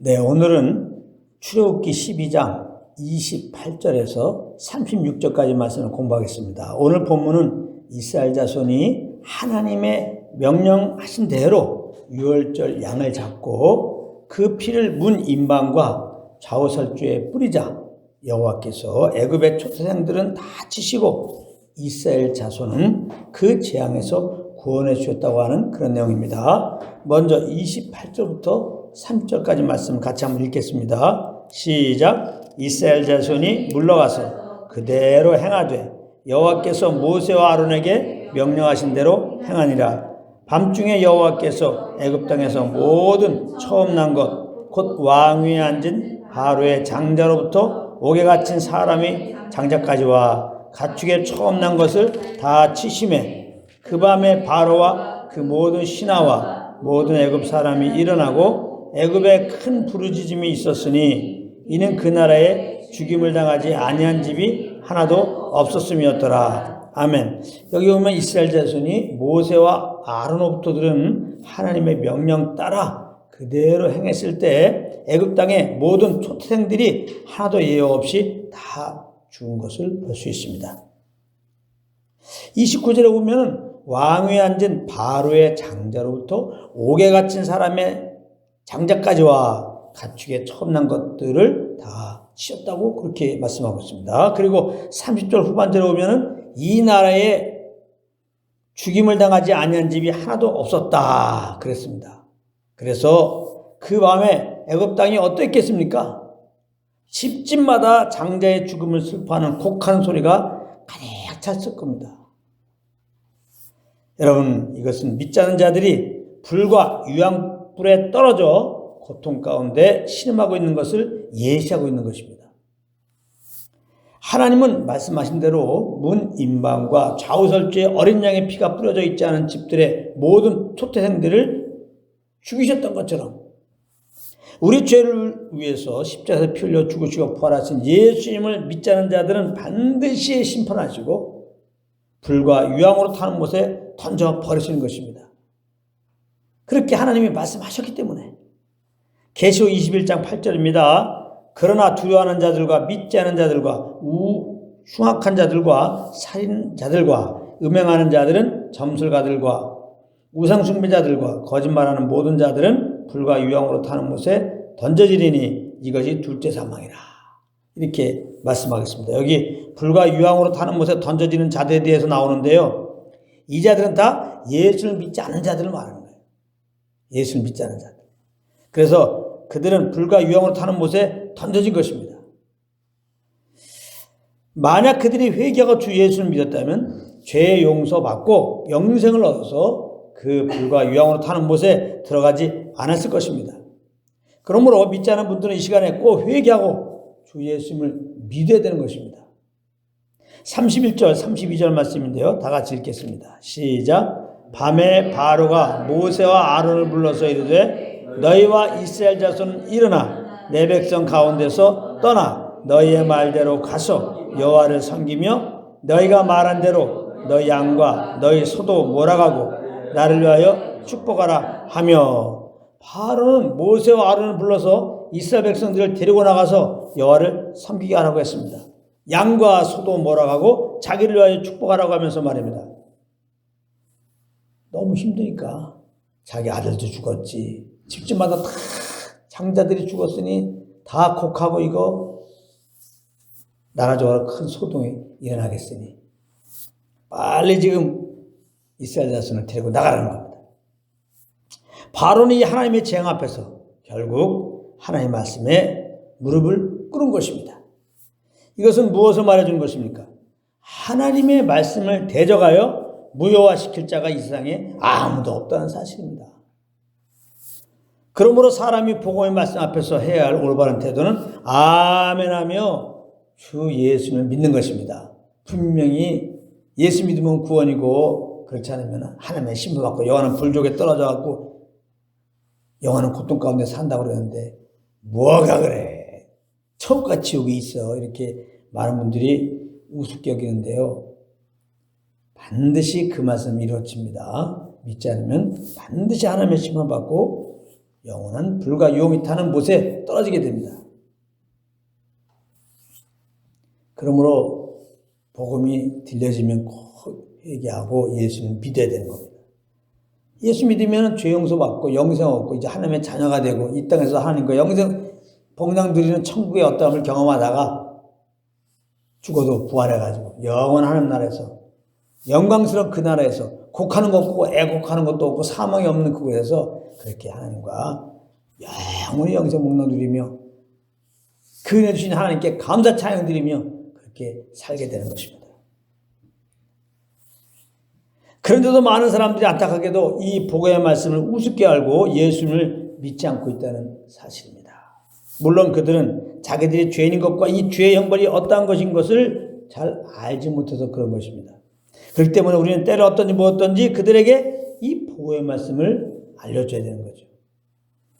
네, 오늘은 출애굽기 12장 28절에서 36절까지 말씀을 공부하겠습니다. 오늘 본문은 이스라엘 자손이 하나님의 명령하신 대로 유월절 양을 잡고 그 피를 문 임방과 좌우설주에 뿌리자 여호와께서 애굽의 초태생들은 다 치시고 이스라엘 자손은 그 재앙에서 구원해 주셨다고 하는 그런 내용입니다. 먼저 28절부터 3절까지 말씀 같이 한번 읽겠습니다. 시작. 이스라엘 자손이 물러가서 그대로 행하되 여호와께서 모세와 아론에게 명령하신 대로 행하니라. 밤중에 여호와께서 애굽 땅에서 모든 처음 난 것 곧 왕 위에 앉은 바로의 장자로부터 옥에 갇힌 사람이 장자까지와 가축의 처음 난 것을 다 치심해 그 밤에 바로와 그 모든 신하와 모든 애굽 사람이 일어나고 애굽에 큰 부르짖음이 있었으니 이는 그 나라에 죽임을 당하지 아니한 집이 하나도 없었음이었더라. 아멘. 여기 보면 이스라엘 자손이 모세와 아론로부터 들은 하나님의 명령 따라 그대로 행했을 때 애굽 땅의 모든 초태생들이 하나도 예외 없이 다 죽은 것을 볼 수 있습니다. 29절에 보면 왕위에 앉은 바로의 장자로부터 옥에 갇힌 사람의 장자까지와 가축의 처음 난 것들을 다 치었다고 그렇게 말씀하고 있습니다. 그리고 30절 후반절에 보면 이 나라에 죽임을 당하지 아니한 집이 하나도 없었다 그랬습니다. 그래서 그 밤에 애굽 땅이 어떠했겠습니까? 집집마다 장자의 죽음을 슬퍼하는 곡하는 소리가 가득 찼을 겁니다. 여러분, 이것은 믿지 않은 자들이 불과 유황불에 떨어져 고통 가운데 신음하고 있는 것을 예시하고 있는 것입니다. 하나님은 말씀하신 대로 문 임방과 좌우설주에 어린 양의 피가 뿌려져 있지 않은 집들의 모든 초태생들을 죽이셨던 것처럼 우리 죄를 위해서 십자가에서 피 흘려 죽으시고 부활하신 예수님을 믿지 않은 자들은 반드시 심판하시고 불과 유황으로 타는 못에 던져버리시는 것입니다. 그렇게 하나님이 말씀하셨기 때문에 계시록 21장 8절입니다. 그러나 두려워하는 자들과 믿지 않은 자들과 흉악한 자들과 살인자들과 음행하는 자들은 점술가들과 우상숭배자들과 거짓말하는 모든 자들은 불과 유황으로 타는 못에 던져지리니 이것이 둘째 사망이라. 이렇게 말씀하겠습니다. 여기 불과 유황으로 타는 못에 던져지는 자들에 대해서 나오는데요. 이 자들은 다 예수를 믿지 않는 자들을 말하는 거예요. 예수를 믿지 않는 자들. 그래서 그들은 불과 유황으로 타는 못에 던져진 것입니다. 만약 그들이 회개하고 주 예수를 믿었다면 죄 용서받고 영생을 얻어서 그 불과 유황으로 타는 못에 들어가지 않았을 것입니다. 그러므로 믿지 않은 분들은 이 시간에 꼭 회개하고 주 예수님을 믿어야 되는 것입니다. 31절, 32절 말씀인데요. 다 같이 읽겠습니다. 시작. 밤에 바로가 모세와 아론을 불러서 이르되 너희와 이스라엘 자손은 일어나 내 백성 가운데서 떠나 너희의 말대로 가서 여호와를 섬기며 너희가 말한 대로 너희 양과 너희 소도 몰아가고 나를 위하여 축복하라 하며 바로는 모세와 아론을 불러서 이스라엘 백성들을 데리고 나가서 여호와를 섬기게 하라고 했습니다. 양과 소도 몰아가고 자기를 위하여 축복하라고 하면서 말입니다. 너무 힘드니까 자기 아들도 죽었지. 집집마다 다 장자들이 죽었으니 다 곡하고 이거 나라적으로 큰 소동이 일어나겠으니 빨리 지금 이스라엘 자손을 데리고 나가라는 겁니다. 바로는 이 하나님의 재앙 앞에서 결국 하나님의 말씀에 무릎을 꿇은 것입니다. 이것은 무엇을 말해주는 것입니까? 하나님의 말씀을 대적하여 무효화시킬 자가 이 세상에 아무도 없다는 사실입니다. 그러므로 사람이 복음의 말씀 앞에서 해야 할 올바른 태도는 아멘하며 주 예수님을 믿는 것입니다. 분명히 예수 믿으면 구원이고 그렇지 않으면 하나님의 심을 받고 영원한 불족에 떨어져갖고 영원한 고통 가운데 산다고 그러는데 뭐가 그래? 천국과 지옥이 있어. 이렇게 많은 분들이 우습게 여기는데요. 반드시 그 말씀 이루어집니다. 믿지 않으면 반드시 하나님의 심을 받고 영혼은 불과 유혹이 타는 못에 떨어지게 됩니다. 그러므로 복음이 들려지면 꼭 회개하고 예수님을 믿어야 되는 겁니다. 예수 믿으면 죄 용서 받고 영생 얻고 이제 하나님의 자녀가 되고 이 땅에서 하나님과 영생 복락 누리는 천국의 어떠함을 경험하다가 죽어도 부활해가지고 영원한 나라에서 영광스러운 그 나라에서 곡하는 것도 없고 애곡하는 것도 없고 사망이 없는 그곳에서 그렇게 하나님과 영원히 영생 복락 누리며 그 은혜 주신 하나님께 감사 찬양 드리며 그렇게 살게 되는 것입니다. 그런데도 많은 사람들이 안타깝게도 이 복음의 말씀을 우습게 알고 예수님을 믿지 않고 있다는 사실입니다. 물론 그들은 자기들이 죄인인 것과 이 죄의 형벌이 어떠한 것인 것을 잘 알지 못해서 그런 것입니다. 그렇기 때문에 우리는 때를 어떤지 무엇든지 그들에게 이 복음의 말씀을 알려줘야 되는 거죠.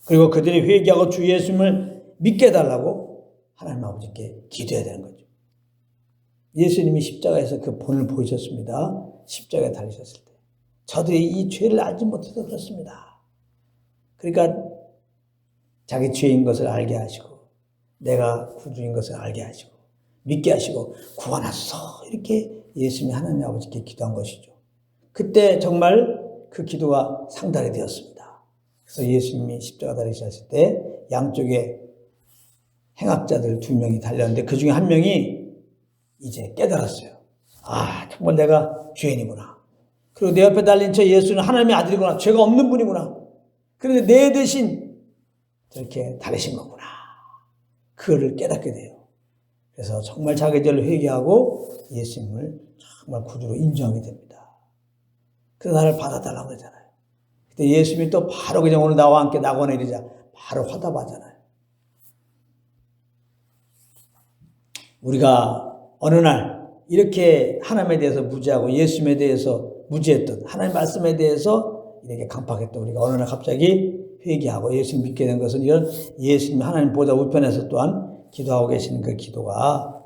그리고 그들이 회개하고 주 예수님을 믿게 해달라고 하나님 아버지께 기도해야 되는 거죠. 예수님이 십자가에서 그 본을 보이셨습니다. 십자가에 달리셨을 때 저들이 이 죄를 알지 못해서 그렇습니다. 그러니까 자기 죄인 것을 알게 하시고 내가 구주인 것을 알게 하시고 믿게 하시고 구원하소서 이렇게 예수님이 하나님 아버지께 기도한 것이죠. 그때 정말 그 기도가 상달이 되었습니다. 그래서 예수님이 십자가 달리셨을 때 양쪽에 행악자들 2명이 달렸는데 그 중에 한 명이 이제 깨달았어요. 아, 정말 내가 죄인이구나. 그리고 내 옆에 달린 저 예수는 하나님의 아들이구나. 죄가 없는 분이구나. 그런데 내 대신 저렇게 다르신 거구나. 그거를 깨닫게 돼요. 그래서 정말 자기 죄를 회개하고 예수님을 정말 구주로 인정하게 됩니다. 그래서 나를 받아달라고 그러잖아요. 그때 예수님이 또 바로 그냥 오늘 나와 함께 낙원에 이르자 바로 화답하잖아요. 우리가 어느 날 이렇게 하나님에 대해서 무지하고 예수님에 대해서 무지했던 하나님 말씀에 대해서 이렇게 강팍했던 우리가 어느 날 갑자기 회개하고 예수님 믿게 된 것은 이런 예수님 하나님 보좌 우편에서 또한 기도하고 계시는 그 기도가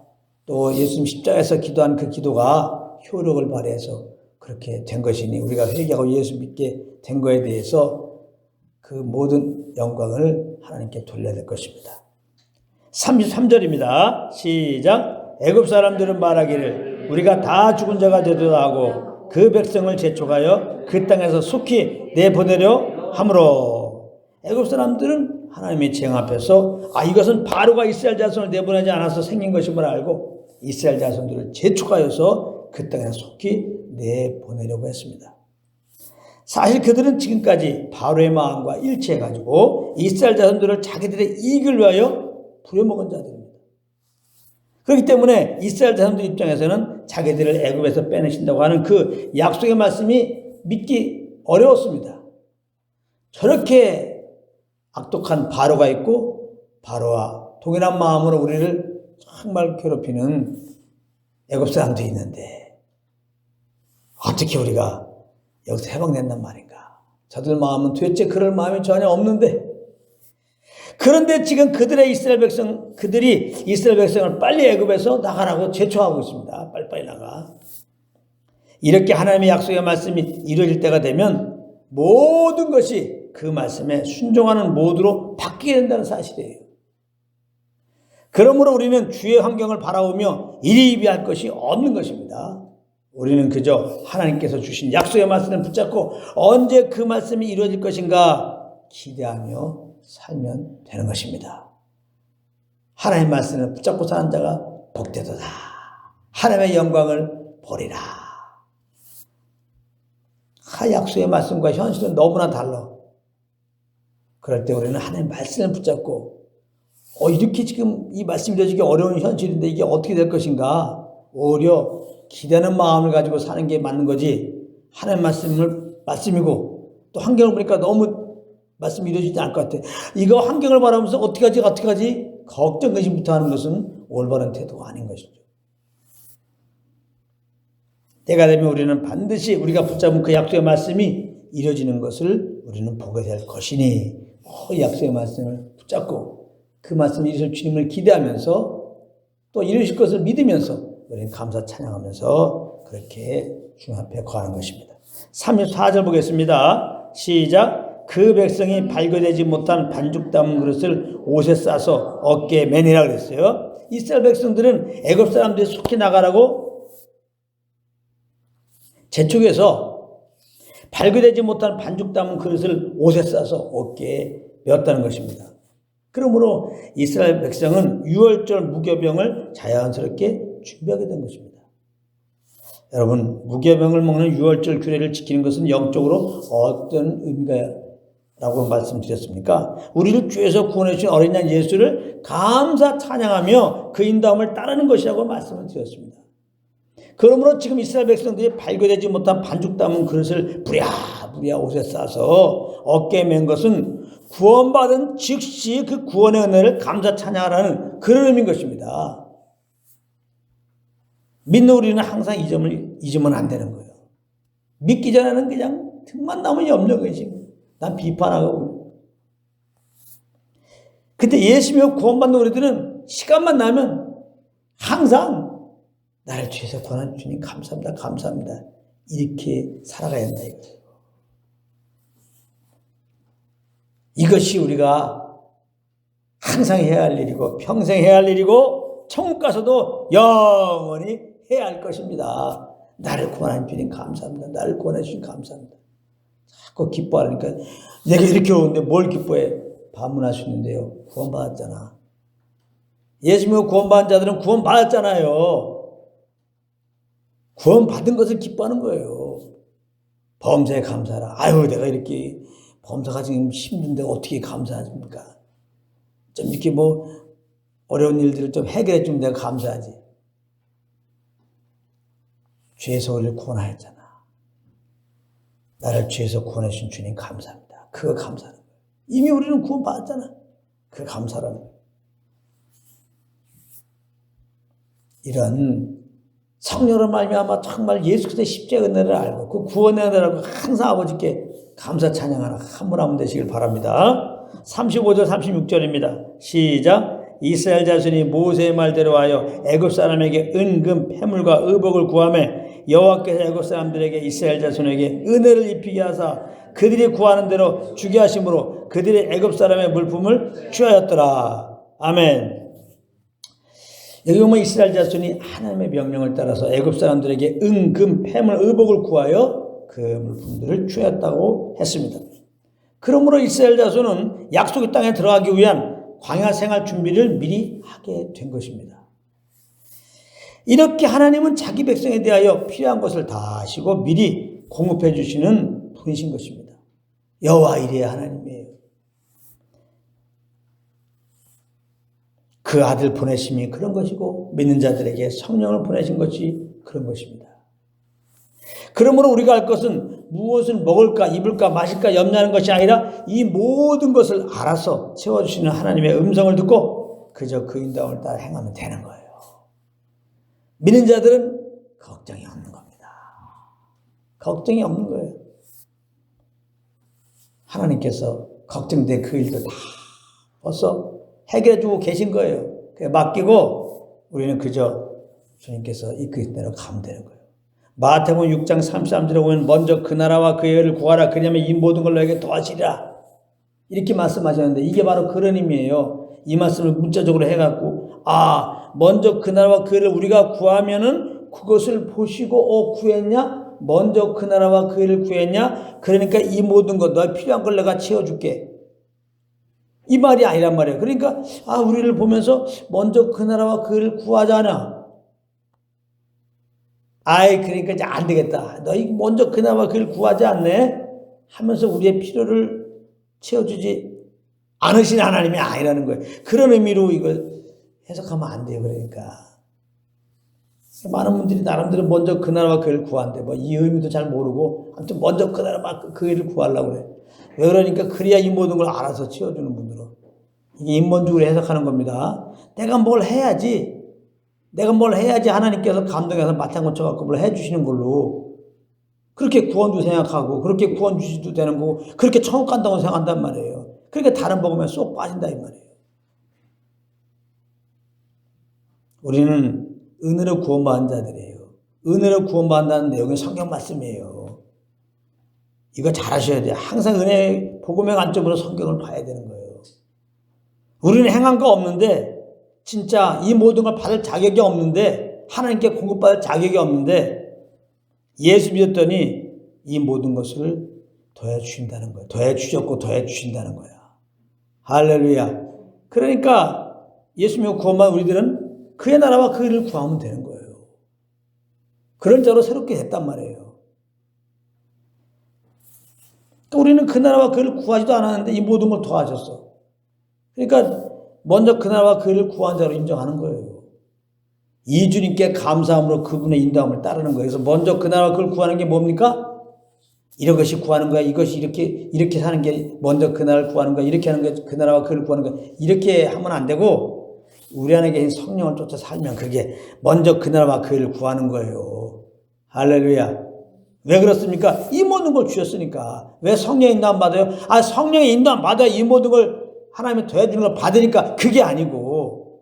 또 예수님 십자가에서 기도한 그 기도가 효력을 발휘해서 그렇게 된 것이니 우리가 회개하고 예수 믿게 된 거에 대해서 그 모든 영광을 하나님께 돌려야 될 것입니다. 33절입니다. 시작. 애굽 사람들은 말하기를 우리가 다 죽은 자가 되도다 하고 그 백성을 재촉하여 그 땅에서 속히 내보내려 함으로. 애굽 사람들은 하나님의 재앙 앞에서 이것은 바로가 이스라엘 자손을 내보내지 않아서 생긴 것임을 알고 이스라엘 자손들을 재촉하여서 그 땅에 속히 내보내려고 했습니다. 사실 그들은 지금까지 바로의 마음과 일치해가지고 이스라엘 자손들을 자기들의 이익을 위하여 부려먹은 자들입니다. 그렇기 때문에 이스라엘 자손들 입장에서는 자기들을 애굽에서 빼내신다고 하는 그 약속의 말씀이 믿기 어려웠습니다. 저렇게 악독한 바로가 있고 바로와 동일한 마음으로 우리를 정말 괴롭히는 애굽 사람도 있는데 어떻게 우리가 여기서 해방된단 말인가. 저들 마음은 도대체 그럴 마음이 전혀 없는데 그런데 지금 그들이 이스라엘 백성을 빨리 애굽에서 나가라고 제초하고 있습니다. 빨리빨리 나가. 이렇게 하나님의 약속의 말씀이 이루어질 때가 되면 모든 것이 그 말씀에 순종하는 모드로 바뀌게 된다는 사실이에요. 그러므로 우리는 주의 환경을 바라보며 이리이비할 것이 없는 것입니다. 우리는 그저 하나님께서 주신 약속의 말씀을 붙잡고 언제 그 말씀이 이루어질 것인가 기대하며 살면 되는 것입니다. 하나님의 말씀을 붙잡고 사는 자가 복되도다. 하나님의 영광을 보리라. 약속의 말씀과 현실은 너무나 달라. 그럴 때 우리는 하나님의 말씀을 붙잡고 이렇게 지금 이 말씀이 이루어지기 어려운 현실인데 이게 어떻게 될 것인가 오히려 기대하는 마음을 가지고 사는 게 맞는 거지. 하나님의 말씀이고 또 환경을 보니까 너무 말씀이 이루어지지 않을 것 같아. 이거 환경을 바라보면서 어떻게 하지? 걱정, 의심부터 하는 것은 올바른 태도가 아닌 것이죠. 때가 되면 우리는 반드시 우리가 붙잡은 그 약속의 말씀이 이루어지는 것을 우리는 보게 될 것이니 이 약속의 말씀을 붙잡고 그 말씀을 이루실 주님을 기대하면서 또 이루실 것을 믿으면서 우리는 감사 찬양하면서 그렇게 주님 앞에 거하는 것입니다. 34절 보겠습니다. 시작. 그 백성이 발교되지 못한 반죽 담은 그릇을 옷에 싸서 어깨에 매니라 그랬어요. 이스라엘 백성들은 애굽 사람들이 속히 나가라고 재촉해서 발교되지 못한 반죽 담은 그릇을 옷에 싸서 어깨에 메었다는 것입니다. 그러므로 이스라엘 백성은 유월절 무교병을 자연스럽게 준비하게 된 것입니다. 여러분, 무교병을 먹는 유월절 규례를 지키는 것은 영적으로 어떤 의미가 라고 말씀드렸습니까? 우리를 죄에서 구원해 주신 어린 양 예수를 감사 찬양하며 그 인도함을 따르는 것이라고 말씀을 드렸습니다. 그러므로 지금 이스라엘 백성들이 발교되지 못한 반죽 담은 그릇을 부랴부랴 옷에 싸서 어깨에 맨 것은 구원받은 즉시 그 구원의 은혜를 감사 찬양하라는 그런 의미인 것입니다. 믿는 우리는 항상 이 점을 잊으면 안 되는 거예요. 믿기 전에는 그냥 틈만 나면 염려 것이고 난 비판하고. 근데 예수 믿고 구원받는 우리들은 시간만 나면 항상 나를 죄에서 구원한 주님 감사합니다. 감사합니다. 이렇게 살아가야 한다 이거예요. 이것이 우리가 항상 해야 할 일이고 평생 해야 할 일이고 천국 가서도 영원히 해야 할 것입니다. 나를 구원한 주님 감사합니다. 나를 구원해 주신 감사합니다. 자꾸 기뻐하니까 내가 이렇게 오는데 뭘 기뻐해? 반문할 수 있는데요. 구원받았잖아. 예수 믿고 구원받은 자들은 구원받았잖아요. 구원받은 것을 기뻐하는 거예요. 범사에 감사하라. 아유, 내가 이렇게 범사가 지금 힘든데 어떻게 감사하십니까? 좀 이렇게 뭐 어려운 일들을 좀 해결해 주면 내가 감사하지. 죄에서 우리를 구원하였잖아. 나를 죄에서 구원해 주신 주님 감사합니다. 그거 감사하는 거예요. 이미 우리는 구원받았잖아. 그거 감사라는 거예요. 이런 성령으로 말미암아 정말 예수 그리스도의 십자가 은혜를 알고 그 구원의 은혜를 알고 항상 아버지께 감사 찬양하는 한 분 한 분 되시길 바랍니다. 35절 36절입니다. 시작. 이스라엘 자손이 모세의 말대로 하여 애굽 사람에게 은금 패물과 의복을 구하며 여호와께서 애굽 사람들에게 이스라엘 자손에게 은혜를 입히게 하사 그들이 구하는 대로 주게 하심으로 그들이 애굽 사람의 물품을 취하였더라. 아멘. 여기 보면 이스라엘 자손이 하나님의 명령을 따라서 애굽 사람들에게 은금 패물 의복을 구하여 그 물품들을 취하였다고 했습니다. 그러므로 이스라엘 자손은 약속의 땅에 들어가기 위한 광야 생활 준비를 미리 하게 된 것입니다. 이렇게 하나님은 자기 백성에 대하여 필요한 것을 다 하시고 미리 공급해 주시는 분이신 것입니다. 여호와 이레 하나님이에요. 그 아들 보내심이 그런 것이고 믿는 자들에게 성령을 보내신 것이 그런 것입니다. 그러므로 우리가 할 것은 무엇을 먹을까 입을까 마실까 염려하는 것이 아니라 이 모든 것을 알아서 채워주시는 하나님의 음성을 듣고 그저 그 인도함을 따라 행하면 되는 거예요. 믿는 자들은 걱정이 없는 겁니다. 걱정이 없는 거예요. 하나님께서 걱정된 그 일도 다 벌써 해결해주고 계신 거예요. 맡기고 우리는 그저 주님께서 이끄신 대로 가면 되는 거예요. 마태복음 6장 33절에 보면 먼저 그 나라와 그의 의를 구하라. 그러냐면 이 모든 걸 너에게 도와주리라. 이렇게 말씀하셨는데 이게 바로 그런 의미예요. 이 말씀을 문자적으로 해갖고 먼저 그 나라와 그 의를 우리가 구하면은 그것을 보시고 구했냐? 먼저 그 나라와 그 의를 구했냐? 그러니까 이 모든 것 너의 필요한 걸 내가 채워줄게. 이 말이 아니란 말이에요. 그러니까 우리를 보면서 먼저 그 나라와 그 의를 구하잖아. 그러니까 이제 안 되겠다. 너희 먼저 그 나라와 그 의를 구하지 않네? 하면서 우리의 필요를 채워주지 않으신 하나님이 아니라는 거예요. 그런 의미로 이걸 해석하면 안 돼요. 그러니까 많은 분들이 나름대로 먼저 그 나라와 그 의를 구한대. 이 의미도 잘 모르고 아무튼 먼저 그 나라와 그 의를 구하려고 그래. 왜 그러니까 그래야 이 모든 걸 알아서 채워주는 분들은 이게 인본주의로 해석하는 겁니다. 내가 뭘 해야지 하나님께서 감동해서 맞장구 쳐갖고 뭘 해주시는 걸로 그렇게 구원도 생각하고 그렇게 구원 주시도 되는 거고 그렇게 천국 간다고 생각한단 말이에요. 그러니까 다른 복음에 쏙 빠진다 이 말이에요. 우리는 은혜로 구원받은 자들이에요. 은혜로 구원받는다는 내용이 성경 말씀이에요. 이거 잘 하셔야 돼요. 항상 은혜 복음의 관점으로 성경을 봐야 되는 거예요. 우리는 행한 거 없는데 진짜 이 모든 걸 받을 자격이 없는데 하나님께 공급받을 자격이 없는데 예수 믿었더니 이 모든 것을 더해 주신다는 거예요. 더해 주셨고 더해 주신다는 거야. 할렐루야. 그러니까 예수 믿고 구원받은 우리들은 그의 나라와 그 일을 구하면 되는 거예요. 그런 자로 새롭게 됐단 말이에요. 우리는 그 나라와 그 일을 구하지도 않았는데 이 모든 걸 더하셨어. 그러니까 먼저 그 나라와 그 일을 구한 자로 인정하는 거예요. 이 주님께 감사함으로 그분의 인도함을 따르는 거예요. 그래서 먼저 그 나라와 그걸 구하는 게 뭡니까? 이것이 구하는 거야. 이것이 이렇게 사는 게 먼저 그 나라를 구하는 거야. 이렇게 하는 게 그 나라와 그를 구하는 거야. 이렇게 하면 안 되고 우리 안에 계신 성령을 쫓아 살면 그게 먼저 그 나라와 그를 구하는 거예요. 할렐루야. 왜 그렇습니까? 이 모든 걸 주셨으니까. 왜 성령의 인도함 받아요? 성령의 인도함 받아야 이 모든 걸 하나님이 더해주는 걸 받으니까 그게 아니고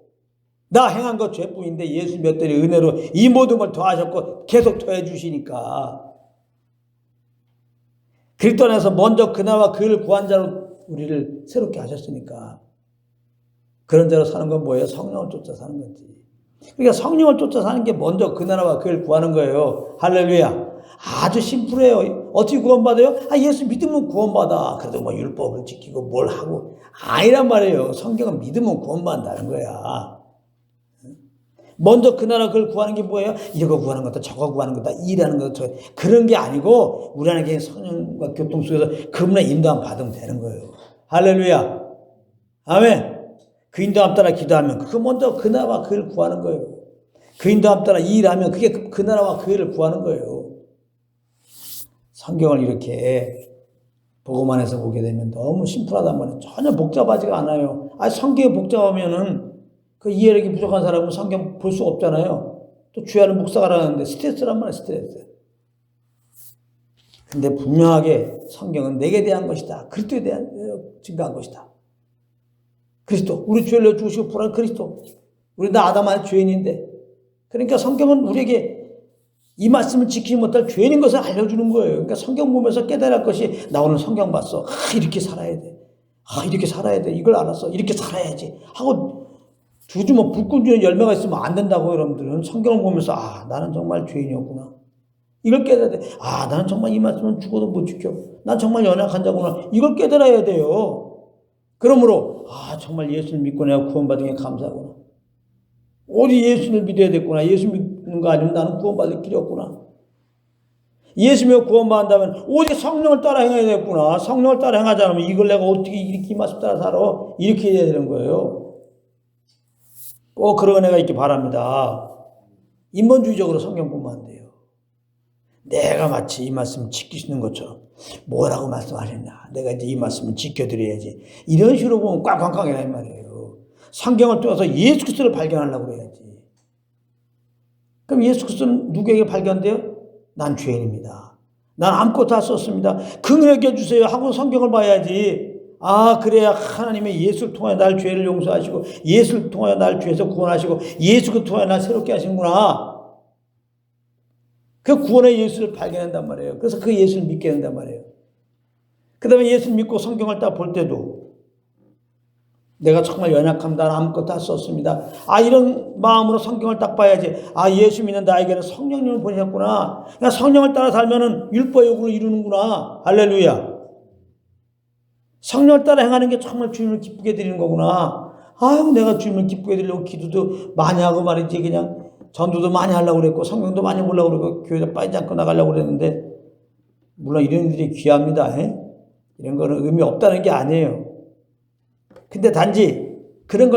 나 행한 것 죄뿐인데 예수 믿었더니 은혜로 이 모든 걸 더하셨고 계속 더해주시니까 그리스도 안에서 먼저 그나마 그를 구한 자로 우리를 새롭게 하셨으니까 그런 자로 사는 건 뭐예요? 성령을 쫓아 사는 거지. 그러니까 성령을 쫓아 사는 게 먼저 그 나라와 그를 구하는 거예요. 할렐루야. 아주 심플해요. 어떻게 구원받아요? 예수 믿으면 구원받아. 그래도 뭐 율법을 지키고 뭘 하고 아니란 말이에요. 성경은 믿으면 구원받는다는 거야. 먼저 그 나라 그걸 구하는 게 뭐예요? 이거 구하는 거다 저거 구하는 거다 일하는 거다 그런 게 아니고 우리 안에 성령과 교통 속에서 그분의 인도함 받으면 되는 거예요. 할렐루야. 아멘. 그 인도함 따라 기도하면 그 먼저 그 나라와 그 일을 구하는 거예요. 그 인도함 따라 일하면 그게 그 나라와 그 일을 구하는 거예요. 성경을 이렇게 복음 안에서 보게 되면 너무 심플하단 말이에요. 전혀 복잡하지가 않아요. 성경이 복잡하면은 그 이해력이 부족한 사람은 성경 볼 수가 없잖아요. 또 주야는 묵상하라는데 스트레스란 말이에요. 스트레스. 근데 분명하게 성경은 내게 대한 것이다. 그리스도에 대한 증거한 것이다. 그리스도. 우리 죄를 죽으시고 부활한 그리스도. 우리 다 아담 안에 죄인인데. 그러니까 성경은 우리에게 이 말씀을 지키지 못할 죄인인 것을 알려주는 거예요. 그러니까 성경 보면서 깨달을 것이 나 오늘 성경 봤어. 이렇게 살아야 돼. 이렇게 살아야 돼. 이걸 알았어. 이렇게 살아야지. 하고 두 주먹 불끈 주는 열매가 있으면 안 된다고 여러분들은 성경을 보면서 나는 정말 죄인이었구나. 이걸 깨달아야 돼. 나는 정말 이 말씀은 죽어도 못 지켜. 난 정말 연약한 자구나. 이걸 깨달아야 돼요. 그러므로 정말 예수를 믿고 내가 구원받은 게 감사하구나. 오직 예수를 믿어야 됐구나. 예수 믿는 거 아니면 나는 구원받을 길이 없구나. 예수 믿고 구원받는다면 오직 성령을 따라 행해야 되겠구나. 성령을 따라 행하지 않으면 이걸 내가 어떻게 이렇게 이 말씀 따라 살아? 이렇게 해야 되는 거예요. 꼭 그런 은혜가 있기 바랍니다. 인본주의적으로 성경 보면 안 돼요. 내가 마치 이 말씀을 지키시는 것처럼 뭐라고 말씀하셨냐. 내가 이제 이 말씀을 지켜드려야지. 이런 식으로 보면 꽝꽝꽝이란 말이에요. 성경을 통해서 예수 그리스도를 발견하려고 해야지. 그럼 예수 그리스도는 누구에게 발견돼요? 난 죄인입니다. 난 아무것도 할 수 없습니다. 긍휼히 여겨주세요 하고 성경을 봐야지. 그래야 하나님의 예수를 통하여 날 죄를 용서하시고 예수를 통하여 날 죄에서 구원하시고 예수를 통하여 날 새롭게 하시는구나. 그 구원의 예수를 발견한단 말이에요. 그래서 그 예수를 믿게 된단 말이에요. 그 다음에 예수를 믿고 성경을 딱 볼 때도 내가 정말 연약합니다. 아무것도 할 수 없습니다. 이런 마음으로 성경을 딱 봐야지. 예수 믿는 나에게는 성령님을 보내셨구나. 그러니까 성령을 따라 살면은 율법의 요구를 이루는구나. 할렐루야. 성령을 따라 행하는 게 정말 주님을 기쁘게 드리는 거구나. 내가 주님을 기쁘게 드리려고 기도도 많이 하고 말이지. 그냥 전도도 많이 하려고 그랬고 성경도 많이 보려고 그랬고 교회도 빠지지 않고 나가려고 그랬는데 물론 이런 일이 귀합니다. 이런 거는 의미 없다는 게 아니에요. 근데 단지 그런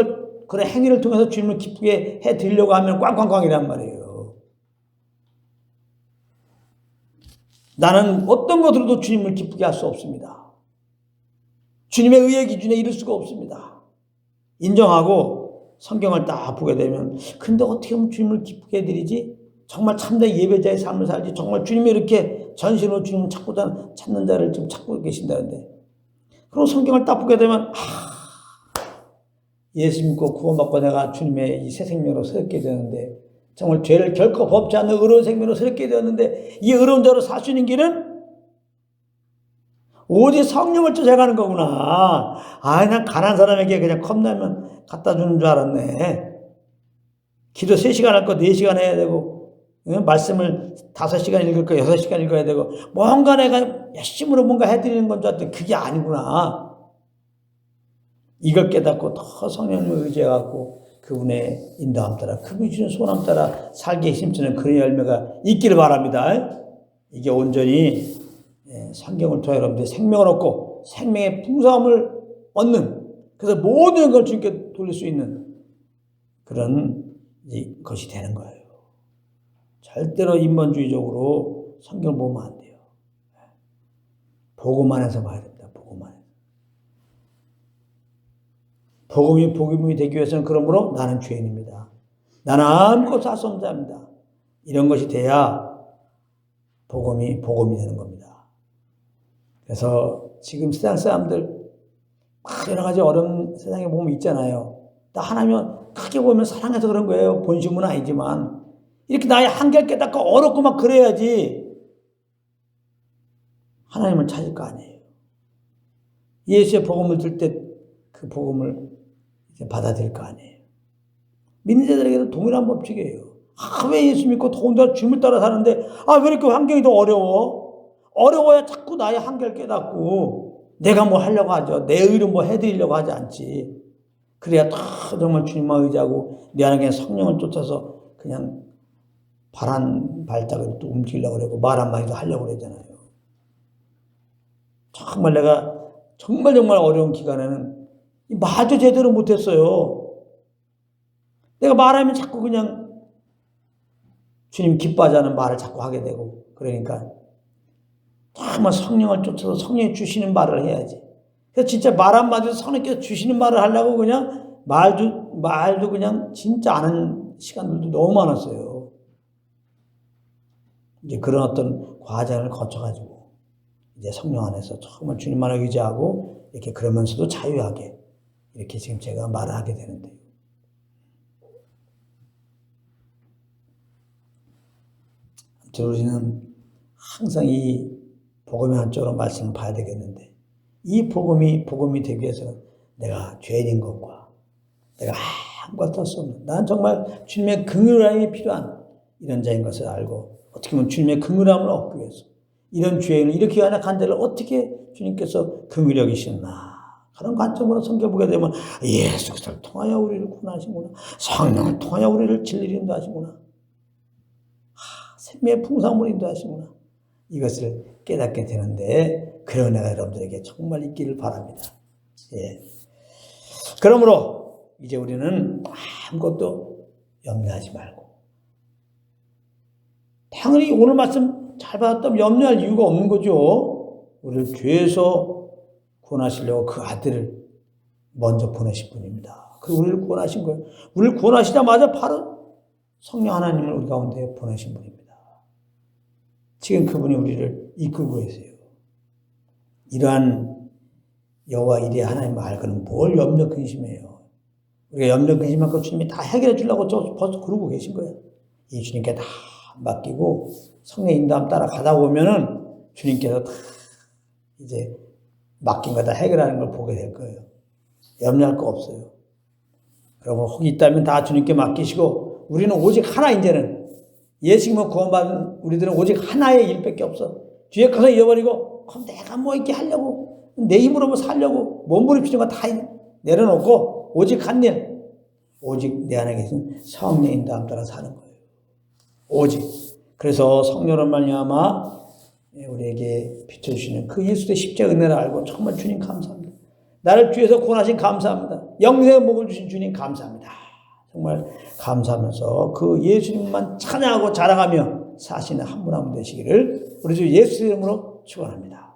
행위를 통해서 주님을 기쁘게 해드리려고 하면 꽝꽝꽝이란 말이에요. 나는 어떤 것으로도 주님을 기쁘게 할 수 없습니다. 주님의 의의 기준에 이를 수가 없습니다. 인정하고 성경을 딱 보게 되면 근데 어떻게 하면 주님을 기쁘게 해드리지? 정말 참된 예배자의 삶을 살지. 정말 주님이 이렇게 전신으로 주님을 찾는 자를 지금 찾고 계신다는데 그럼 성경을 딱 보게 되면 예수 믿고 구원받고 내가 주님의 이 새 생명으로 새롭게 되었는데 정말 죄를 결코 범치 않는 의로운 생명으로 새롭게 되었는데 이 의로운 자로 살 수 있는 길은 오직 성령을 쫓아가는 거구나. 난 가난한 사람에게 그냥 컵라면 갖다 주는 줄 알았네. 기도 3시간 할 거 4시간 해야 되고, 말씀을 5시간 읽을 거 6시간 읽어야 되고, 뭔가 내가 열심으로 뭔가 해드리는 건 줄 알았더니 그게 아니구나. 이걸 깨닫고 더 성령을 의지해갖고 그분의 인도함 따라, 그분이 주는 소원함 따라 살게 힘쓰는 그런 열매가 있기를 바랍니다. 이게 온전히 성경을 통해 여러분들이 생명을 얻고 생명의 풍성함을 얻는, 그래서 모든 걸 주님께 돌릴 수 있는 그런 것이 되는 거예요. 절대로 인본주의적으로 성경을 보면 안 돼요. 복음만 해서 봐야 됩니다. 복음만 해서. 복음이 되기 위해서는 그러므로 나는 죄인입니다. 나는 아무것도 할 수 없는 자입니다. 이런 것이 돼야 복음이 되는 겁니다. 그래서 지금 세상 사람들 여러 가지 어려운 세상에 보면 있잖아요. 나 하나님은 크게 보면 사랑해서 그런 거예요. 본심은 아니지만 이렇게 나의 한계를 깨닫고 어렵고 막 그래야지 하나님을 찾을 거 아니에요. 예수의 복음을 들 때 그 복음을 이제 받아들일 거 아니에요. 믿는 자들에게도 동일한 법칙이에요. 왜 예수 믿고 더군다나 주님을 따라 사는데 왜 이렇게 환경이 더 어려워? 어려워야 자꾸 나의 한계를 깨닫고 내가 뭐 하려고 하죠. 내 의로 뭐 해드리려고 하지 않지. 그래야 다 정말 주님만 의지하고 내 안에 성령을 쫓아서 그냥 발 한 발짝을 또 움직이려고 그러고 말 한마디도 하려고 그러잖아요. 정말 내가 정말 어려운 기간에는 말도 제대로 못했어요. 내가 말하면 자꾸 그냥 주님 기뻐하지 않은 말을 자꾸 하게 되고, 그러니까 정말 성령을 쫓아서 성령이 주시는 말을 해야지. 그래서 진짜 말 한마디도 성령께서 주시는 말을 하려고 그냥 말도 그냥 진짜 안 하는 시간들도 너무 많았어요. 이제 그런 어떤 과정을 거쳐가지고 이제 성령 안에서 정말 주님만을 의지하고 이렇게 그러면서도 자유하게 이렇게 지금 제가 말을 하게 되는데요. 우리는 항상 이 복음의 한쪽으로 말씀을 봐야 되겠는데, 이 복음이 되기 위해서는 내가 죄인인 것과 내가 아무것도 할 수 없는, 난 정말 주님의 긍휼함이 필요한 이런 자인 것을 알고, 어떻게 보면 주님의 긍휼함을 얻기 위해서 이런 죄인을, 이렇게 연약한 자를 어떻게 주님께서 긍휼히 여기시나, 그런 관점으로 섬겨보게 되면 예수 그리스도를 통하여 우리를 구원하시구나, 성령을 통하여 우리를 진리로 인도하시구나, 생명의 풍성함을 인도하시구나, 이것을 깨닫게 되는데, 그런 은혜가 여러분들에게 정말 있기를 바랍니다. 그러므로 이제 우리는 아무것도 염려하지 말고, 당연히 오늘 말씀 잘 받았다면 염려할 이유가 없는 거죠. 우리를 죄에서 구원하시려고 그 아들을 먼저 보내신 분입니다. 그 우리를 구원하신 거예요. 우리를 구원하시자마자 바로 성령 하나님을 우리 가운데 보내신 분입니다. 지금 그분이 우리를 이끌고 계세요. 이러한 여호와 이레 하나님을 알고는 뭘 염려 근심해요. 우리가 염려 근심한 주님이 다 해결해 주려고 벌써 그러고 계신 거예요. 이 주님께 다 맡기고 성령 인도함 따라 가다 보면은 주님께서 다 이제 맡긴 거 다 해결하는 걸 보게 될 거예요. 염려할 거 없어요. 여러분 혹이 있다면 다 주님께 맡기시고, 우리는 오직 하나, 이제는 예수님을 구원받은 우리들은 오직 하나의 일밖에 없어. 뒤에 가서 잃어버리고 그럼 내가 뭐 이렇게 하려고, 내 힘으로 뭐 살려고 몸부림치는 거 다 내려놓고 오직 한 일, 오직 내 안에 계신 성령의 인도함 따라 사는 거예요. 오직. 그래서 성령으로 말미암아 우리에게 비춰주시는 그 예수의 십자가 은혜를 알고 정말 주님 감사합니다. 나를 주에서 구원하신 감사합니다. 영생의 복을 주신 주님 감사합니다. 정말 감사하면서 그 예수님만 찬양하고 자랑하며 사시는 한 분 한 분 되시기를 우리 주 예수 이름으로 축원합니다.